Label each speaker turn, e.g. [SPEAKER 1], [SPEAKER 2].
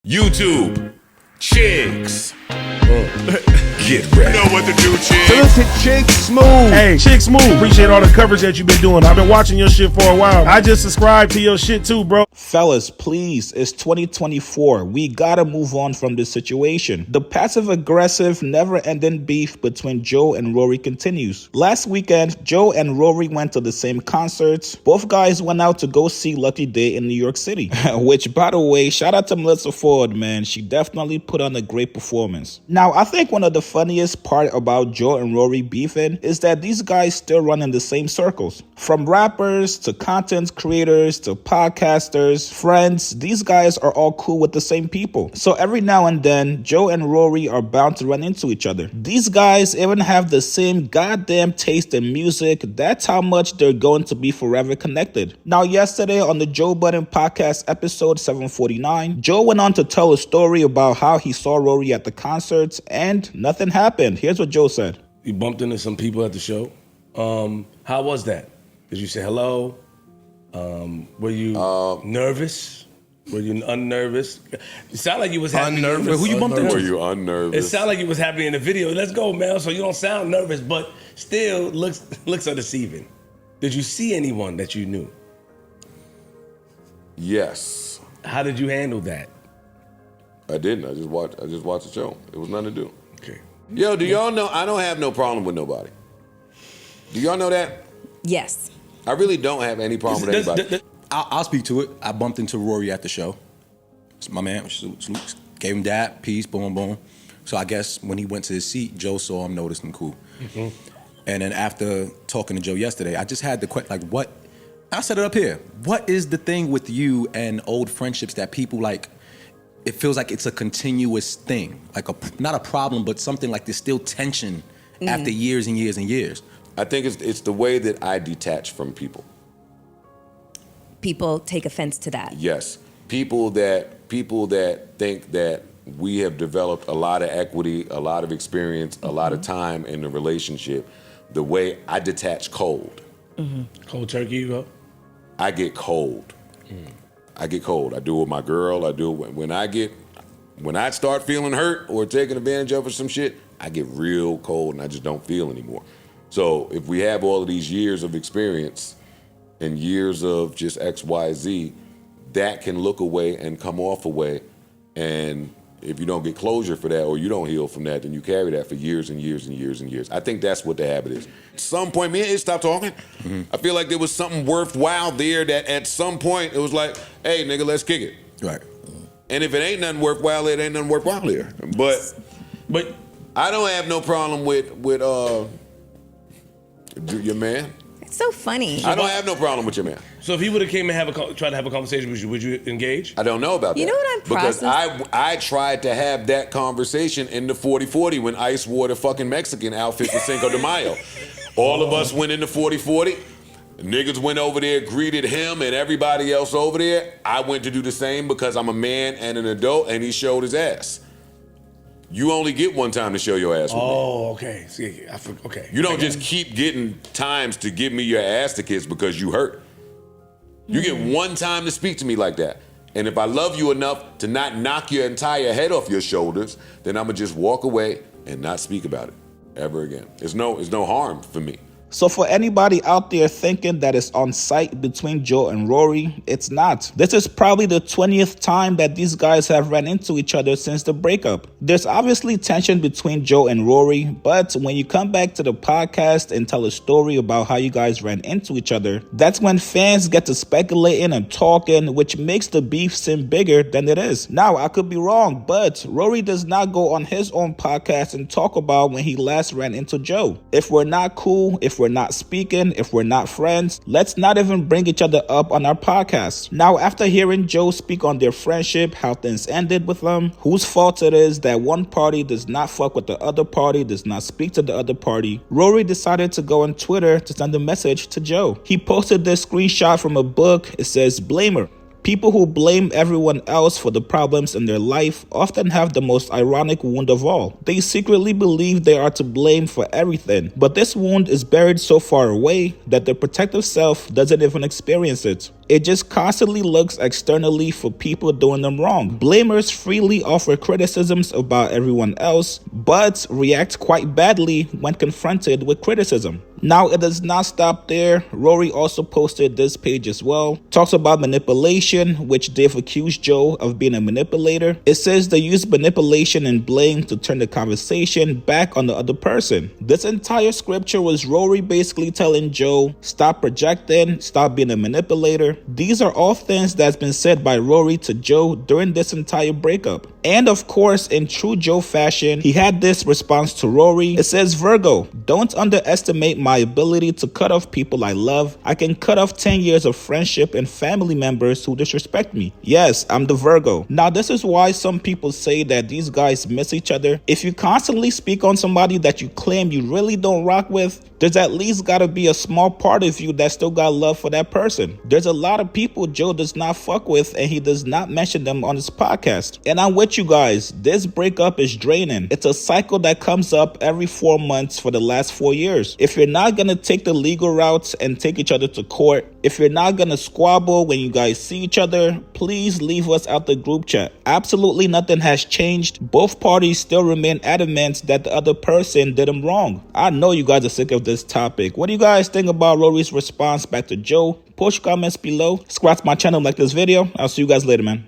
[SPEAKER 1] YouTube, chicks. Get ready. You know what to do, chicks.
[SPEAKER 2] Listen, Chick Smooth.
[SPEAKER 3] Hey, Chick Smooth. Appreciate all the coverage that you've been doing. I've been watching your shit for a while. I just subscribed to your shit too, bro.
[SPEAKER 4] Fellas, please, it's 2024. We gotta move on from this situation. The passive-aggressive, never-ending beef between Joe and Rory continues. Last weekend, Joe and Rory went to the same concerts. Both guys went out to go see Lucky Day in New York City. Which, by the way, shout out to Melissa Ford, man. She definitely put on a great performance. Now, I think one of the funniest part about Joe and Rory beefing is that these guys still run in the same circles. From rappers to content creators to podcasters, friends, these guys are all cool with the same people. So every now and then, Joe and Rory are bound to run into each other. These guys even have the same goddamn taste in music. That's how much they're going to be forever connected. Now, yesterday on the Joe Budden podcast episode 749, Joe went on to tell a story about how he saw Rory at the concerts and nothing happened. Here's what Joe said.
[SPEAKER 5] You bumped into some people at the show. How was that? Did you say hello? Were you nervous? Were you unnervous? It sounded like you was happy.
[SPEAKER 2] Unnervous? Who you bumped into?
[SPEAKER 1] Were you unnervous?
[SPEAKER 5] It sounded like you was happy in the video. Let's go, man. So you don't sound nervous, but still looks undeceiving. Did you see anyone that you knew?
[SPEAKER 1] Yes.
[SPEAKER 5] How did you handle that?
[SPEAKER 1] I didn't. I just watched the show. It was nothing to do.
[SPEAKER 5] Okay.
[SPEAKER 1] Yo, do y'all know I don't have no problem with nobody? Do y'all know that?
[SPEAKER 6] Yes.
[SPEAKER 1] I really don't have any problem with anybody.
[SPEAKER 2] I'll speak to it. I bumped into Rory at the show. It's my man, gave him that, peace, boom, boom. So I guess when he went to his seat, Joe saw him, noticed him, cool. Mm-hmm. And then after talking to Joe yesterday, I just had the question, like, what? I set it up here. What is the thing with you and old friendships that people like? It feels like it's a continuous thing, like not a problem, but something like there's still tension after years and years and years.
[SPEAKER 1] I think it's the way that I detach from people.
[SPEAKER 6] People take offense to that.
[SPEAKER 1] Yes, people that think that we have developed a lot of equity, a lot of experience, a lot of time in the relationship. The way I detach cold.
[SPEAKER 5] Cold turkey, you go?
[SPEAKER 1] I get cold. I get cold. I do it with my girl. I do it when I start feeling hurt or taken advantage of or some shit, I get real cold and I just don't feel anymore. So if we have all of these years of experience and years of just X, Y, Z, that can look away and come off away. And if you don't get closure for that or you don't heal from that, then you carry that for years and years and years and years. I think that's what the habit is. At some point, me and it stopped talking. I feel like there was something worthwhile there that at some point it was like, hey, nigga, let's kick it.
[SPEAKER 2] Right.
[SPEAKER 1] And if it ain't nothing worthwhile, it ain't nothing worthwhile here. But I don't have no problem with your man.
[SPEAKER 6] It's so funny.
[SPEAKER 1] I don't have no problem with your man.
[SPEAKER 5] So if he would have came and tried to have a conversation with you, would you engage?
[SPEAKER 1] I don't know about that.
[SPEAKER 6] You know what I'm processing?
[SPEAKER 1] Because I tried to have that conversation in the 40-40 when Ice wore the fucking Mexican outfit for Cinco de Mayo. All of us went in the 40-40. Niggas went over there, greeted him and everybody else over there. I went to do the same because I'm a man and an adult, and he showed his ass. You only get one time to show your ass with me.
[SPEAKER 5] Oh, okay. See, okay.
[SPEAKER 1] You don't just keep getting times to give me your ass to kiss because you hurt. You get one time to speak to me like that. And if I love you enough to not knock your entire head off your shoulders, then I'm gonna just walk away and not speak about it ever again. It's no harm for me.
[SPEAKER 4] So for anybody out there thinking that it's on site between Joe and Rory, it's not. This is probably the 20th time that these guys have ran into each other since the breakup. There's obviously tension between Joe and Rory, but when you come back to the podcast and tell a story about how you guys ran into each other, that's when fans get to speculating and talking, which makes the beef seem bigger than it is. Now, I could be wrong, but Rory does not go on his own podcast and talk about when he last ran into Joe. If we're not cool, if we're not speaking, if we're not friends, let's not even bring each other up on our podcast. Now, after hearing Joe speak on their friendship, how things ended with them, whose fault it is that one party does not fuck with the other party, does not speak to the other party, Rory decided to go on Twitter to send a message to Joe. He posted this screenshot from a book. It says, "Blamer. People who blame everyone else for the problems in their life often have the most ironic wound of all. They secretly believe they are to blame for everything, but this wound is buried so far away that their protective self doesn't even experience it. It just constantly looks externally for people doing them wrong. Blamers freely offer criticisms about everyone else, but react quite badly when confronted with criticism. Now, it does not stop there. Rory also posted this page as well. Talks about manipulation, which they've accused Joe of being a manipulator. It says they use manipulation and blame to turn the conversation back on the other person. This entire scripture was Rory basically telling Joe, stop projecting, stop being a manipulator. These are all things that's been said by Rory to Joe during this entire breakup. And of course, in true Joe fashion, he had this response to Rory. It says, Virgo, don't underestimate my ability to cut off people I love. I can cut off 10 years of friendship and family members who disrespect me. Yes, I'm the Virgo. Now, this is why some people say that these guys miss each other. If you constantly speak on somebody that you claim you really don't rock with, there's at least gotta be a small part of you that still got love for that person. There's a lot of people Joe does not fuck with, and he does not mention them on his podcast. And I'm with you guys, this breakup is draining. It's a cycle that comes up every 4 months for the last 4 years. If you're not gonna take the legal routes and take each other to court, if you're not gonna squabble when you guys see each other, please leave us out the group chat. Absolutely nothing has changed. Both parties still remain adamant that the other person did them wrong. I know you guys are sick of this topic. What do you guys think about Rory's response back to Joe? Post your comments below. Subscribe to my channel, like this video. I'll see you guys later, man.